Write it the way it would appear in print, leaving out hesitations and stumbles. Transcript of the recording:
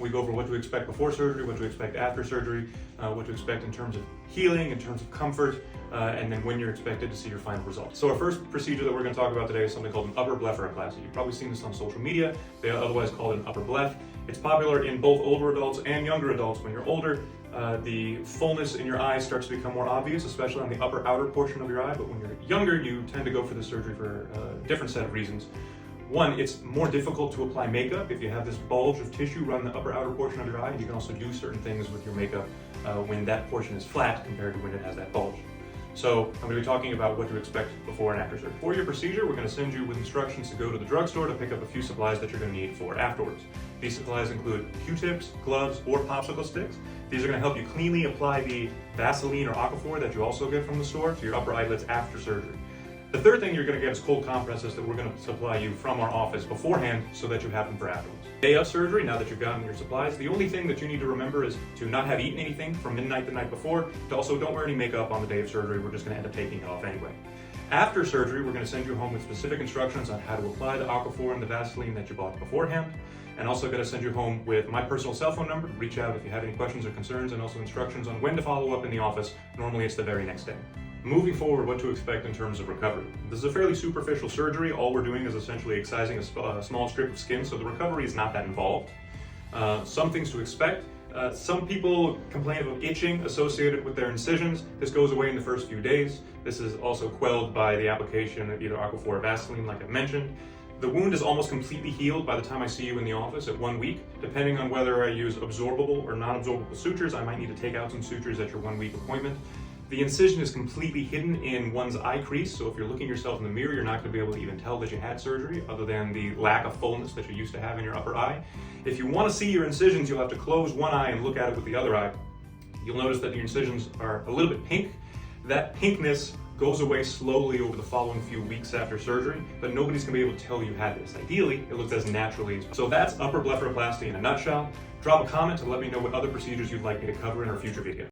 We go over what to expect before surgery, what to expect after surgery, what to expect in terms of healing, in terms of comfort, and then when you're expected to see your final results. So our first procedure that we're going to talk about today is something called an upper blepharoplasty. You've probably seen this on social media. They otherwise call it an upper bleph. It's popular in both older adults and younger adults. When you're older, the fullness in your eye starts to become more obvious, especially on the upper outer portion of your eye. But when you're younger, you tend to go for this surgery for a different set of reasons. One, it's more difficult to apply makeup if you have this bulge of tissue around the upper outer portion of your eye. You can also do certain things with your makeup when that portion is flat compared to when it has that bulge. So I'm going to be talking about what to expect before and after surgery. For your procedure, we're going to send you with instructions to go to the drugstore to pick up a few supplies that you're going to need for afterwards. These supplies include Q-tips, gloves, or popsicle sticks. These are going to help you cleanly apply the Vaseline or Aquaphor that you also get from the store to your upper eyelids after surgery. The third thing you're going to get is cold compresses that we're going to supply you from our office beforehand so that you have them for afterwards. Day of surgery, now that you've gotten your supplies, the only thing that you need to remember is to not have eaten anything from midnight the night before. To also don't wear any makeup on the day of surgery. We're just going to end up taking it off anyway. After surgery, we're going to send you home with specific instructions on how to apply the Aquaphor and the Vaseline that you bought beforehand. And also going to send you home with my personal cell phone number. Reach out if you have any questions or concerns, and also instructions on when to follow up in the office. Normally it's the very next day. Moving forward, what to expect in terms of recovery. This is a fairly superficial surgery. All we're doing is essentially excising a small strip of skin, so the recovery is not that involved. Some things to expect. Some people complain of itching associated with their incisions. This goes away in the first few days. This is also quelled by the application of either Aquaphor or Vaseline, like I mentioned. The wound is almost completely healed by the time I see you in the office at 1 week. Depending on whether I use absorbable or non-absorbable sutures, I might need to take out some sutures at your 1 week appointment. The incision is completely hidden in one's eye crease, so if you're looking yourself in the mirror, you're not going to be able to even tell that you had surgery, other than the lack of fullness that you used to have in your upper eye. If you want to see your incisions, you'll have to close one eye and look at it with the other eye. You'll notice that your incisions are a little bit pink. That pinkness goes away slowly over the following few weeks after surgery, but nobody's going to be able to tell you had this. Ideally, it looks as naturally as possible. So that's upper blepharoplasty in a nutshell. Drop a comment to let me know what other procedures you'd like me to cover in our future video.